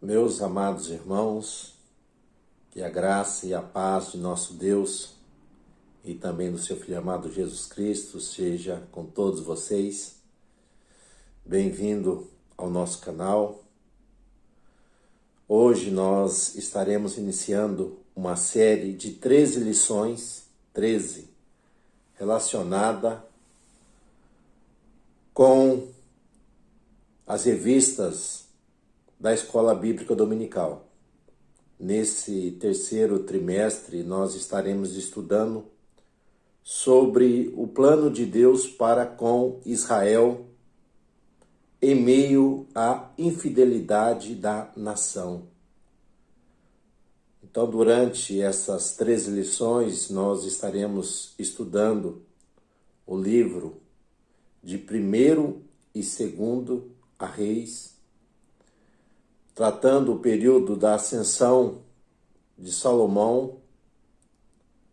Meus amados irmãos, que a graça e a paz de nosso Deus e também do seu Filho amado Jesus Cristo seja com todos vocês. Bem-vindo ao nosso canal. Hoje nós estaremos iniciando uma série de 13 lições, relacionada com as revistas da Escola Bíblica Dominical. Nesse terceiro trimestre, nós estaremos estudando sobre o plano de Deus para com Israel em meio à infidelidade da nação. Então, durante essas 13 lições, nós estaremos estudando o livro de 1º e 2º a Reis, tratando o período da ascensão de Salomão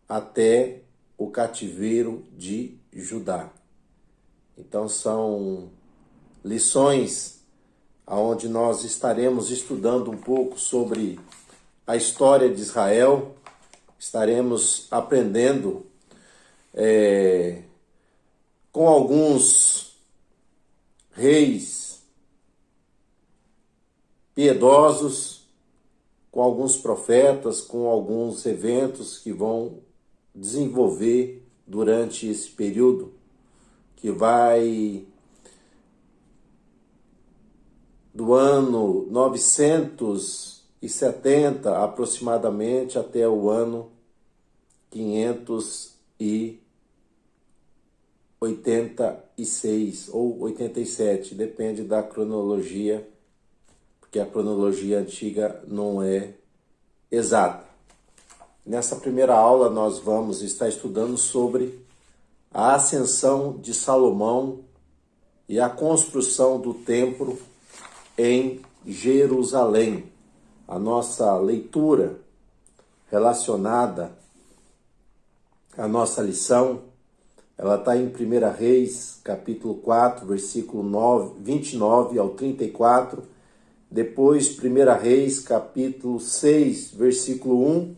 até o cativeiro de Judá. Então são lições onde nós estaremos estudando um pouco sobre a história de Israel, estaremos aprendendo com alguns reis piedosos, com alguns profetas, com alguns eventos que vão desenvolver durante esse período, que vai do ano 970 aproximadamente até o ano 586 ou 87, depende da cronologia, porque a cronologia antiga não é exata. Nessa primeira aula nós vamos estar estudando sobre a ascensão de Salomão e a construção do templo em Jerusalém. A nossa leitura relacionada à nossa lição, ela está em 1 Reis, capítulo 4, versículo 29 ao 34, depois 1 Reis, capítulo 6, versículo 1,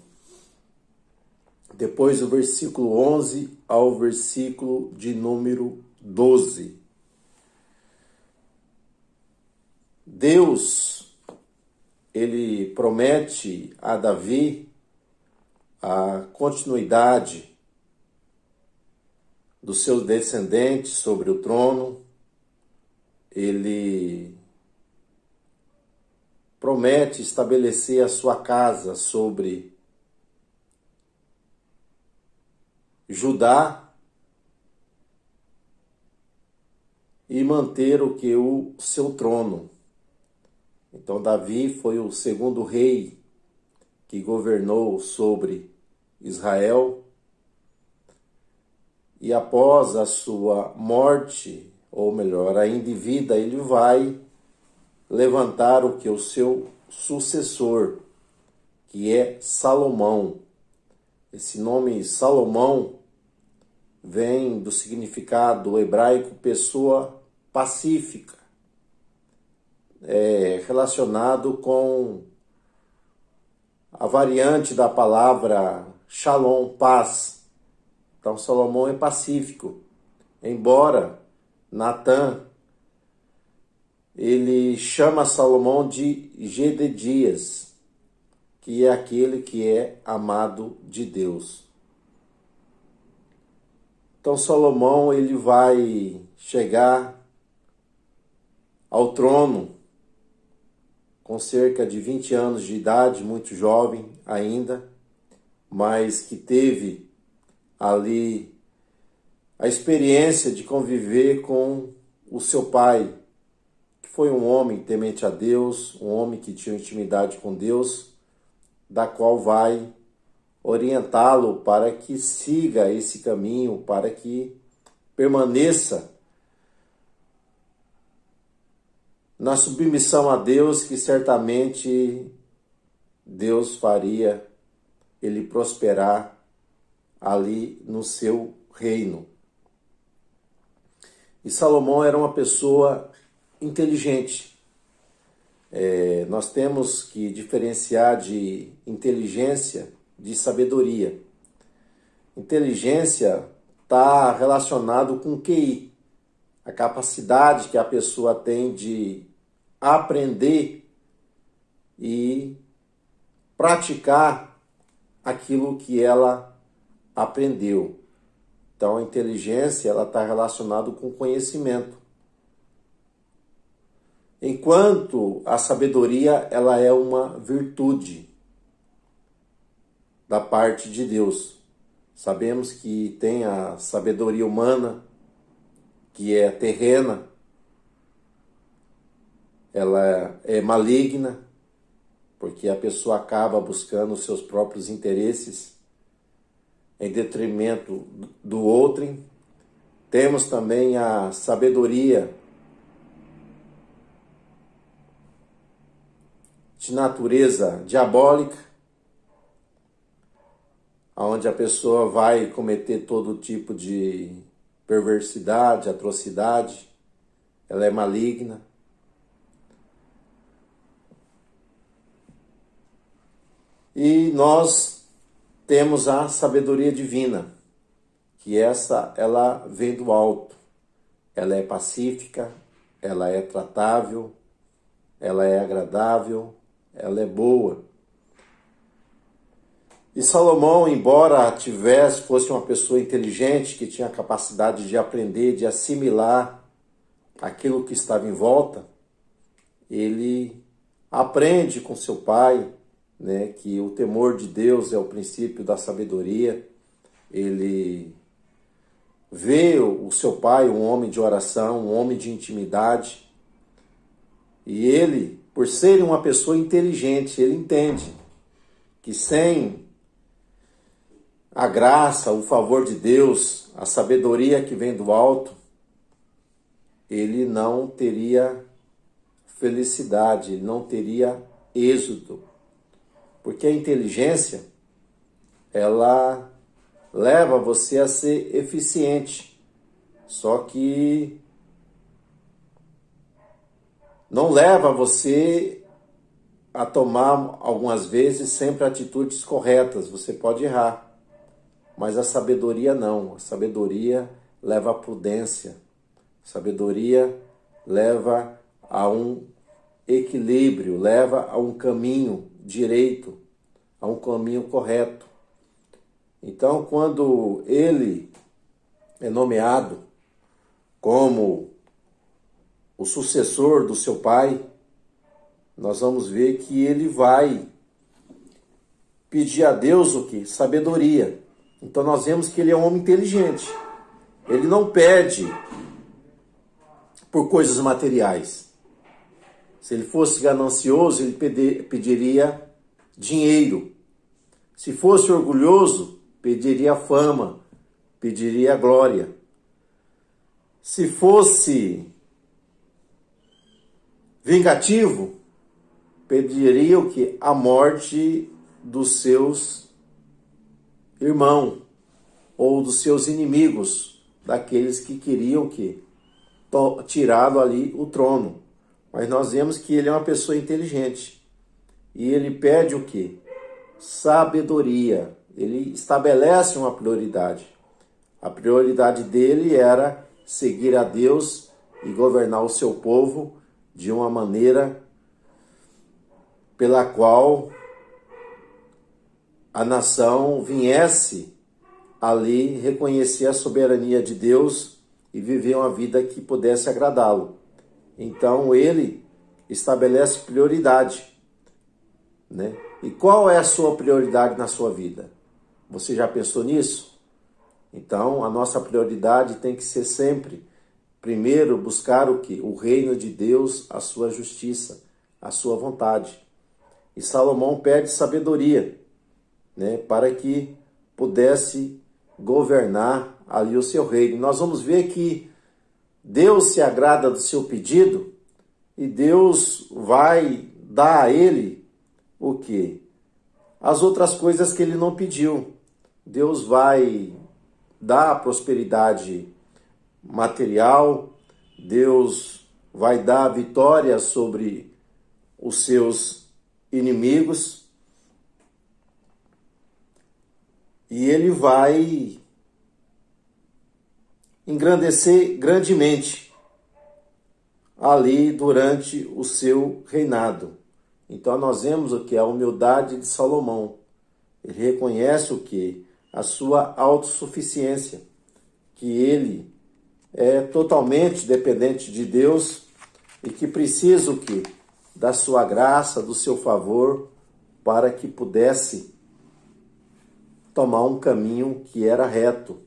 depois o versículo 11 ao versículo de número 12. Deus, ele promete a Davi a continuidade dos seus descendentes sobre o trono. Ele promete estabelecer a sua casa sobre Judá e manter o seu trono. Então Davi foi o segundo rei que governou sobre Israel, e após a sua morte, ou melhor, ainda em vida, ele vai levantar o seu sucessor, que é Salomão. Esse nome Salomão vem do significado hebraico pessoa pacífica, relacionado com a variante da palavra shalom, paz. Então Salomão é pacífico, embora Natã ele chama Salomão de Gededias, que é aquele que é amado de Deus. Então Salomão ele vai chegar ao trono com cerca de 20 anos de idade, muito jovem ainda, mas que teve ali a experiência de conviver com o seu pai, que foi um homem temente a Deus, um homem que tinha intimidade com Deus, da qual vai orientá-lo para que siga esse caminho, para que permaneça na submissão a Deus, que certamente Deus faria ele prosperar ali no seu reino. E Salomão era uma pessoa inteligente, Nós temos que diferenciar de inteligência de sabedoria. Inteligência está relacionado com QI, a capacidade que a pessoa tem de aprender e praticar aquilo que ela aprendeu. Então, a inteligência está relacionada com conhecimento. Enquanto a sabedoria ela é uma virtude da parte de Deus. Sabemos que tem a sabedoria humana, que é terrena, ela é maligna, porque a pessoa acaba buscando os seus próprios interesses em detrimento do outrem. Temos também a sabedoria de natureza diabólica, onde a pessoa vai cometer todo tipo de perversidade, atrocidade, ela é maligna. E nós temos a sabedoria divina, que ela vem do alto, ela é pacífica, ela é tratável, ela é agradável, ela é boa. E Salomão, embora fosse uma pessoa inteligente, que tinha a capacidade de aprender, de assimilar aquilo que estava em volta, ele aprende com seu pai, né, que o temor de Deus é o princípio da sabedoria. Ele vê o seu pai um homem de oração, um homem de intimidade, e ele, por ser uma pessoa inteligente, ele entende que sem a graça, o favor de Deus, a sabedoria que vem do alto, ele não teria felicidade, ele não teria êxito. Porque a inteligência, ela leva você a ser eficiente. Só que não leva você a tomar, algumas vezes, sempre atitudes corretas. Você pode errar. Mas a sabedoria não. A sabedoria leva à prudência. A sabedoria leva a um equilíbrio, leva a um caminho direito, a um caminho correto. Então, quando ele é nomeado como o sucessor do seu pai, nós vamos ver que ele vai pedir a Deus o quê? Sabedoria. Então nós vemos que ele é um homem inteligente. Ele não pede por coisas materiais. Se ele fosse ganancioso, ele pediria dinheiro. Se fosse orgulhoso, pediria fama, pediria glória. Se fosse vingativo, pediria o quê? A morte dos seus irmãos ou dos seus inimigos, daqueles que queriam que tirá-lo ali o trono. Mas nós vemos que ele é uma pessoa inteligente. E ele pede o quê? Sabedoria. Ele estabelece uma prioridade. A prioridade dele era seguir a Deus e governar o seu povo de uma maneira pela qual a nação viesse ali reconhecer a soberania de Deus e viver uma vida que pudesse agradá-lo. Então ele estabelece prioridade, né? E qual é a sua prioridade na sua vida? Você já pensou nisso? Então a nossa prioridade tem que ser sempre, primeiro, buscar o quê? O reino de Deus, a sua justiça, a sua vontade. E Salomão pede sabedoria, né, para que pudesse governar ali o seu reino. Nós vamos ver que Deus se agrada do seu pedido e Deus vai dar a ele o quê? As outras coisas que ele não pediu. Deus vai dar prosperidade material, Deus vai dar vitória sobre os seus inimigos, e ele vai engrandecer grandemente ali durante o seu reinado. Então nós vemos o que? A humildade de Salomão. Ele reconhece o que? A sua autossuficiência, que ele é totalmente dependente de Deus e que precisa o que? Da sua graça, do seu favor, para que pudesse tomar um caminho que era reto.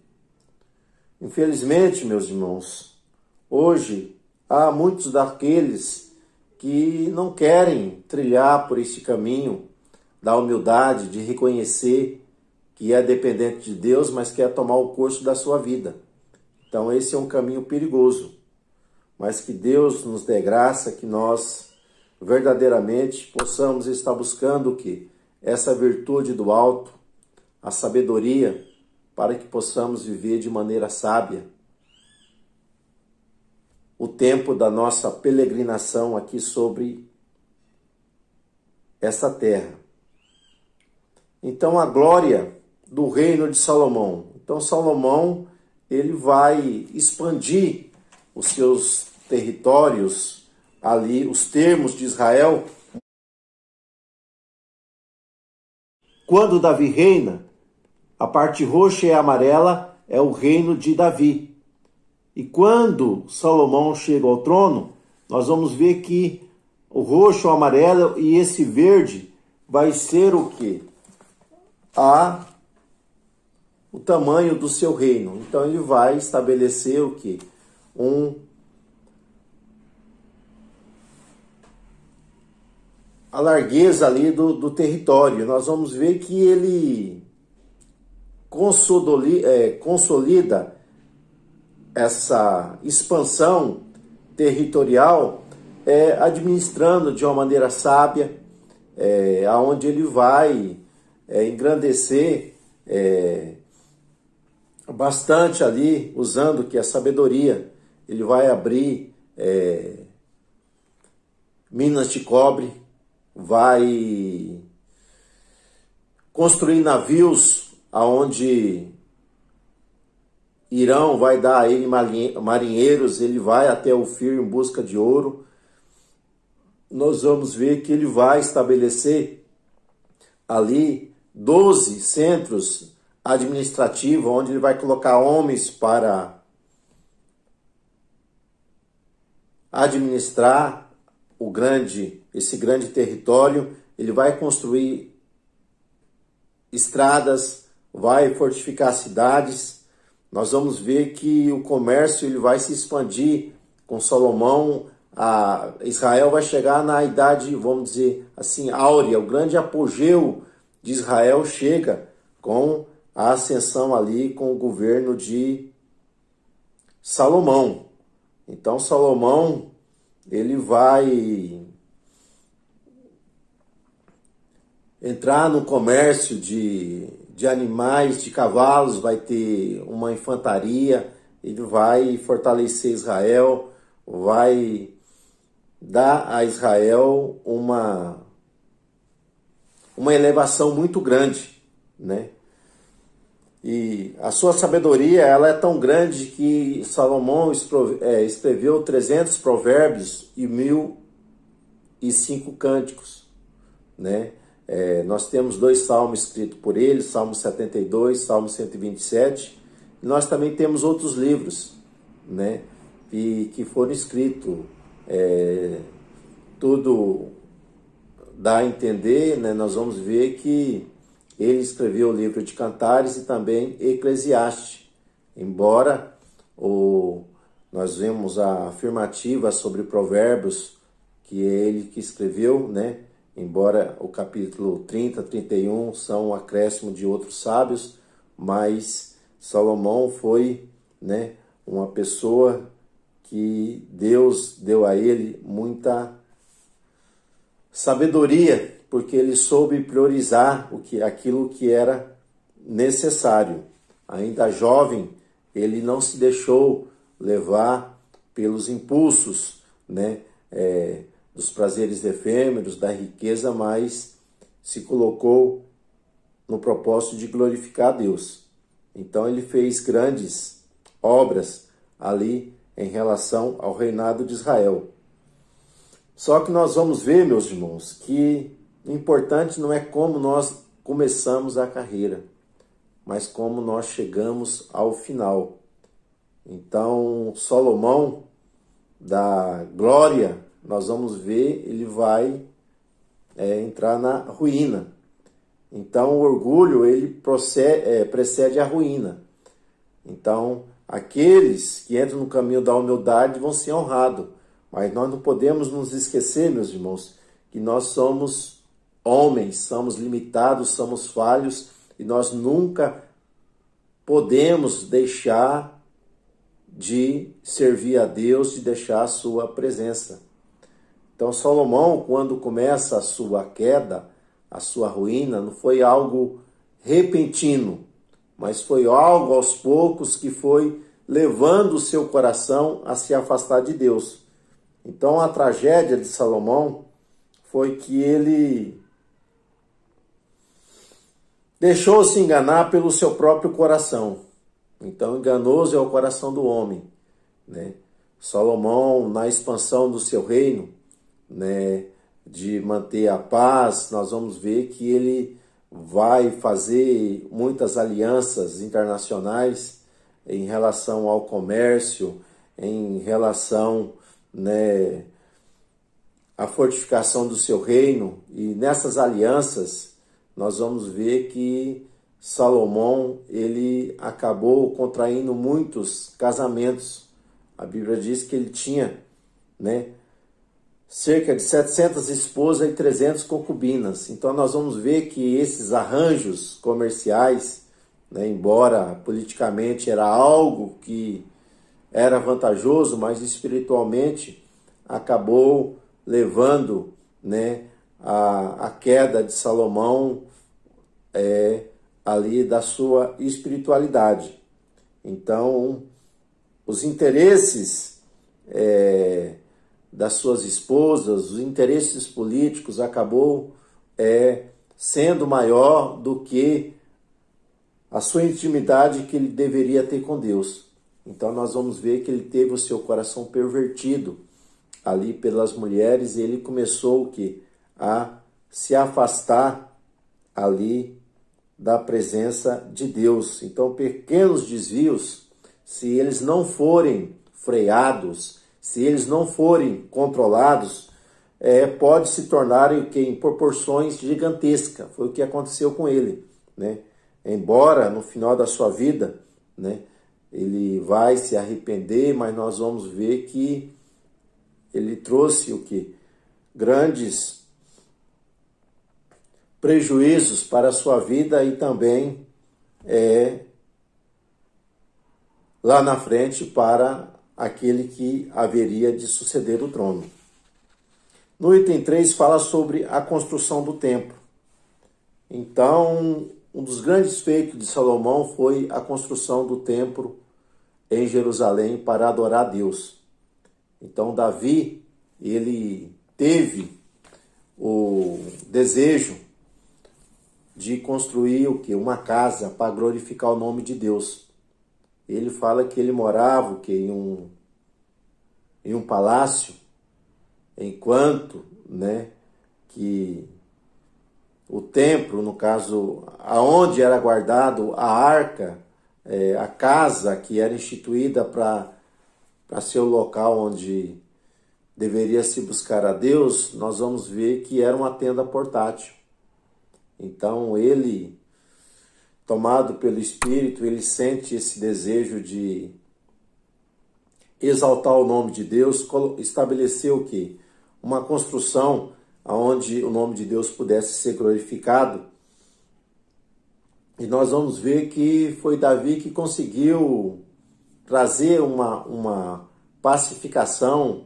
Infelizmente, meus irmãos, hoje há muitos daqueles que não querem trilhar por este caminho da humildade, de reconhecer que é dependente de Deus, mas quer tomar o curso da sua vida. Então esse é um caminho perigoso, mas que Deus nos dê graça, que nós verdadeiramente possamos estar buscando o quê? Essa virtude do alto, a sabedoria, para que possamos viver de maneira sábia o tempo da nossa peregrinação aqui sobre esta terra. Então a glória do reino de Salomão. Então Salomão, ele vai expandir os seus territórios ali, os termos de Israel. Quando Davi reina, a parte roxa e amarela é o reino de Davi. E quando Salomão chega ao trono, nós vamos ver que o roxo, o amarelo e esse verde vai ser o quê? O tamanho do seu reino. Então ele vai estabelecer o quê? A largueza ali do território. Nós vamos ver que ele consolida essa expansão territorial, administrando de uma maneira sábia, aonde ele vai engrandecer bastante ali, usando que a sabedoria. Ele vai abrir minas de cobre, vai construir navios aonde Irão vai dar a ele marinheiros, ele vai até o Ofir em busca de ouro. Nós vamos ver que ele vai estabelecer ali 12 centros administrativos, onde ele vai colocar homens para administrar esse grande território. Ele vai construir estradas, vai fortificar cidades. Nós vamos ver que o comércio ele vai se expandir com Salomão. Israel vai chegar na idade, vamos dizer assim, áurea. O grande apogeu de Israel chega com a ascensão ali, com o governo de Salomão. Então Salomão, ele vai entrar no comércio de animais, de cavalos, vai ter uma infantaria, ele vai fortalecer Israel, vai dar a Israel uma elevação muito grande, né? E a sua sabedoria, ela é tão grande que Salomão escreveu 300 provérbios e 1.005 cânticos, né? Nós temos 2 salmos escritos por ele, Salmo 72, Salmo 127. E nós também temos outros livros, né? Que foram escritos. Tudo dá a entender, né? Nós vamos ver que ele escreveu o livro de Cantares e também Eclesiastes. Embora nós vemos a afirmativa sobre Provérbios, que é ele que escreveu, né? Embora o capítulo 30, 31 são um acréscimo de outros sábios, mas Salomão foi, né, uma pessoa que Deus deu a ele muita sabedoria, porque ele soube priorizar aquilo que era necessário. Ainda jovem, ele não se deixou levar pelos impulsos, né, dos prazeres efêmeros, da riqueza, mas se colocou no propósito de glorificar a Deus. Então ele fez grandes obras ali em relação ao reinado de Israel. Só que nós vamos ver, meus irmãos, que o importante não é como nós começamos a carreira, mas como nós chegamos ao final. Então, Salomão, da glória, nós vamos ver, ele vai entrar na ruína. Então, o orgulho, ele precede a ruína. Então, aqueles que entram no caminho da humildade vão ser honrados. Mas nós não podemos nos esquecer, meus irmãos, que nós somos homens, somos limitados, somos falhos, e nós nunca podemos deixar de servir a Deus, de deixar a sua presença. Então, Salomão, quando começa a sua queda, a sua ruína, não foi algo repentino, mas foi algo aos poucos que foi levando o seu coração a se afastar de Deus. Então, a tragédia de Salomão foi que ele deixou-se enganar pelo seu próprio coração. Então, enganoso é o coração do homem, né? Salomão, na expansão do seu reino, né, de manter a paz, nós vamos ver que ele vai fazer muitas alianças internacionais em relação ao comércio, em relação, né, à fortificação do seu reino. E nessas alianças nós vamos ver que Salomão, ele acabou contraindo muitos casamentos. A Bíblia diz que ele tinha, né, cerca de 700 esposas e 300 concubinas. Então nós vamos ver que esses arranjos comerciais, né, embora politicamente era algo que era vantajoso, mas espiritualmente acabou levando, né, a queda de Salomão ali da sua espiritualidade. Então, os interesses das suas esposas, os interesses políticos acabou sendo maior do que a sua intimidade que ele deveria ter com Deus. Então nós vamos ver que ele teve o seu coração pervertido ali pelas mulheres e ele começou o quê? A se afastar ali da presença de Deus. Então pequenos desvios, se eles não forem freados, se eles não forem controlados, pode se tornarem o quê? Em proporções gigantescas. Foi o que aconteceu com ele, né? Embora no final da sua vida, né, ele vai se arrepender, mas nós vamos ver que ele trouxe o quê? Grandes prejuízos para a sua vida e também lá na frente para aquele que haveria de suceder o trono. No item 3 fala sobre a construção do templo. Então, um dos grandes feitos de Salomão foi a construção do templo em Jerusalém para adorar a Deus. Então, Davi, ele teve o desejo de construir o quê? Uma casa para glorificar o nome de Deus. Ele fala que ele morava o quê? Em um palácio, enquanto, né, que o templo, no caso, aonde era guardado a arca, a casa que era instituída para ser o local onde deveria se buscar a Deus, nós vamos ver que era uma tenda portátil. Então ele, tomado pelo Espírito, ele sente esse desejo de exaltar o nome de Deus, estabeleceu o quê? Uma construção onde o nome de Deus pudesse ser glorificado. E nós vamos ver que foi Davi que conseguiu trazer uma pacificação,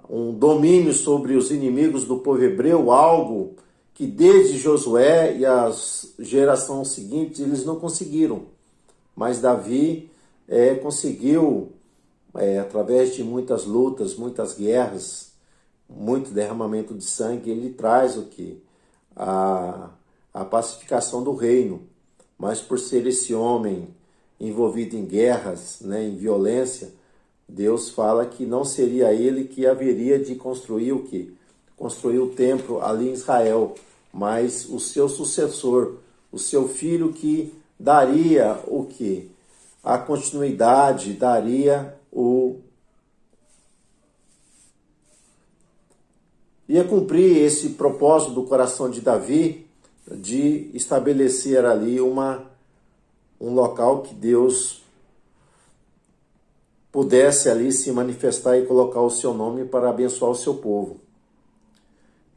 um domínio sobre os inimigos do povo hebreu, algo que desde Josué e as gerações seguintes eles não conseguiram. Mas Davi conseguiu, através de muitas lutas, muitas guerras, muito derramamento de sangue, ele traz o que? A pacificação do reino. Mas por ser esse homem envolvido em guerras, né, em violência, Deus fala que não seria ele que haveria de construir o quê? Construir o templo ali em Israel, mas o seu sucessor, o seu filho que daria o quê? A continuidade, daria ia cumprir esse propósito do coração de Davi de estabelecer ali um local que Deus pudesse ali se manifestar e colocar o seu nome para abençoar o seu povo.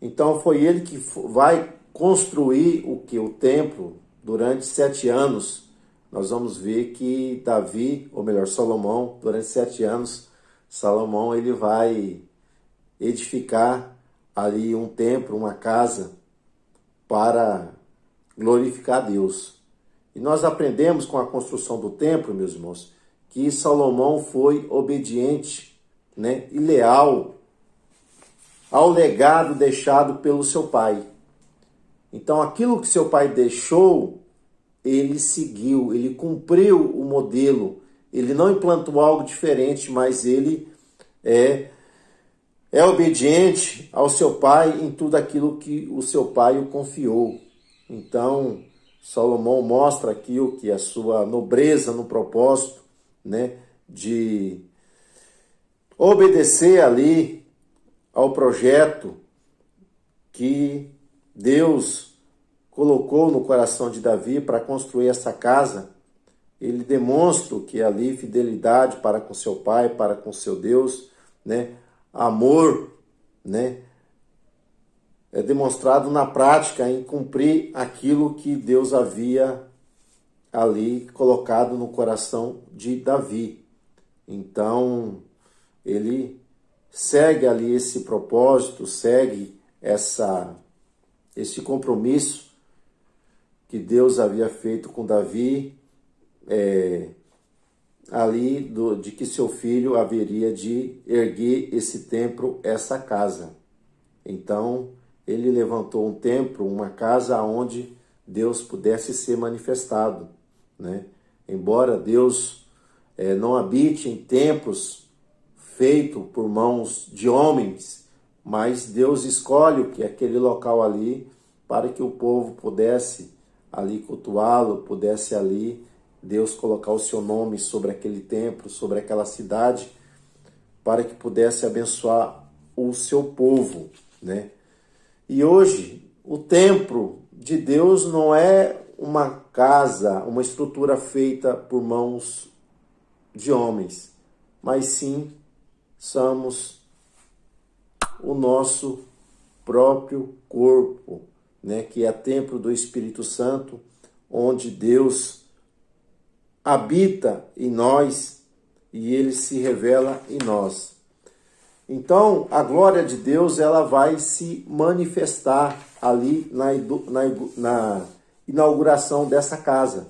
Então foi ele que vai construir o templo durante 7 anos. Nós vamos ver que Davi, ou melhor, Salomão, durante 7 anos, Salomão ele vai edificar ali um templo, uma casa para glorificar a Deus. E nós aprendemos com a construção do templo, meus irmãos, que Salomão foi obediente, né, e leal ao legado deixado pelo seu pai. Então aquilo que seu pai deixou, ele seguiu, ele cumpriu o modelo. Ele não implantou algo diferente, mas ele é obediente ao seu pai em tudo aquilo que o seu pai o confiou. Então, Salomão mostra aqui o que a sua nobreza no propósito, né, de obedecer ali ao projeto que Deus colocou no coração de Davi para construir essa casa. Ele demonstra que ali fidelidade para com seu pai, para com seu Deus, né, amor, né, é demonstrado na prática em cumprir aquilo que Deus havia ali colocado no coração de Davi. Então, ele segue ali esse propósito, segue esse compromisso que Deus havia feito com Davi, ali de que seu filho haveria de erguer esse templo, essa casa. Então, ele levantou um templo, uma casa onde Deus pudesse ser manifestado, né? Embora Deus não habite em templos feitos por mãos de homens, mas Deus escolhe que aquele local ali para que o povo pudesse ali cultuá-lo, pudesse ali Deus colocar o seu nome sobre aquele templo, sobre aquela cidade, para que pudesse abençoar o seu povo, né? E hoje, o templo de Deus não é uma casa, uma estrutura feita por mãos de homens, mas sim somos o nosso próprio corpo, né? Que é templo do Espírito Santo, onde Deus habita em nós e ele se revela em nós. Então, a glória de Deus ela vai se manifestar ali na inauguração dessa casa.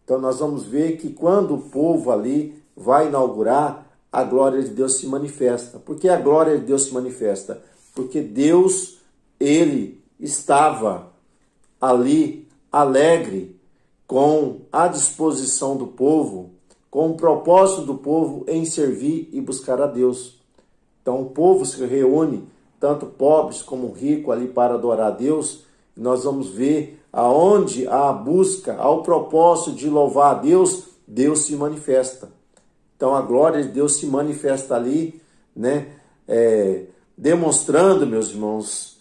Então, nós vamos ver que quando o povo ali vai inaugurar, a glória de Deus se manifesta. Por que a glória de Deus se manifesta? Porque Deus, ele estava ali alegre com a disposição do povo, com o propósito do povo em servir e buscar a Deus. Então o povo se reúne, tanto pobres como ricos, ali para adorar a Deus. E nós vamos ver aonde há a busca, ao propósito de louvar a Deus, Deus se manifesta. Então a glória de Deus se manifesta ali, né? Demonstrando, meus irmãos,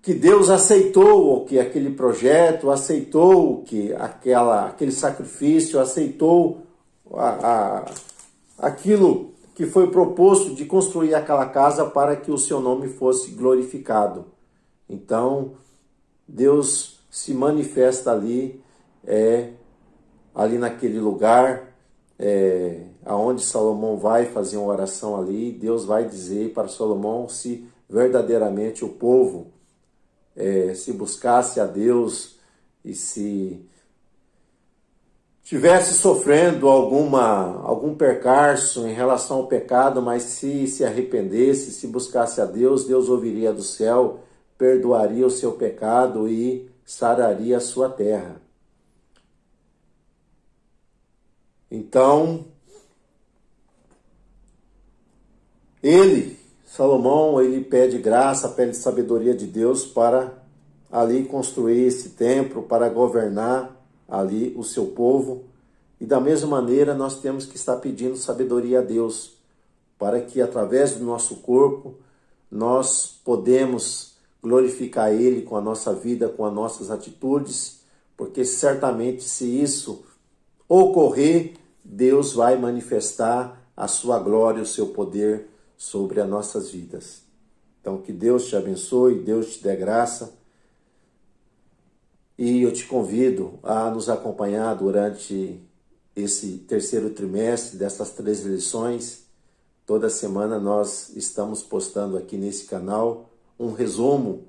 que Deus aceitou que aquele projeto, aceitou que aquele sacrifício, aceitou aquilo que foi proposto de construir aquela casa para que o seu nome fosse glorificado. Então, Deus se manifesta ali, ali naquele lugar, aonde Salomão vai fazer uma oração ali. Deus vai dizer para Salomão se verdadeiramente o povo se buscasse a Deus e se tivesse sofrendo algum percalço em relação ao pecado, mas se arrependesse, se buscasse a Deus, Deus ouviria do céu, perdoaria o seu pecado e sararia a sua terra. Então, Salomão, ele pede graça, pede sabedoria de Deus para ali construir esse templo, para governar ali o seu povo. E da mesma maneira nós temos que estar pedindo sabedoria a Deus, para que através do nosso corpo nós podemos glorificar Ele com a nossa vida, com as nossas atitudes, porque certamente se isso ocorrer, Deus vai manifestar a sua glória, o seu poder sobre as nossas vidas. Então que Deus te abençoe, Deus te dê graça. E eu te convido a nos acompanhar durante esse terceiro trimestre dessas 3 lições. Toda semana nós estamos postando aqui nesse canal um resumo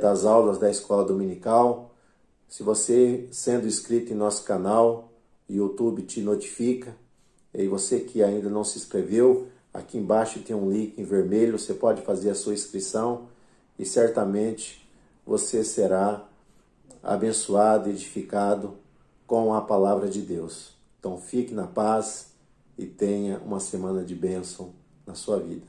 das aulas da Escola Dominical. Se você, sendo inscrito em nosso canal, o YouTube te notifica. E você que ainda não se inscreveu, aqui embaixo tem um link em vermelho, você pode fazer a sua inscrição e certamente você será abençoado, edificado com a palavra de Deus. Então fique na paz e tenha uma semana de bênção na sua vida.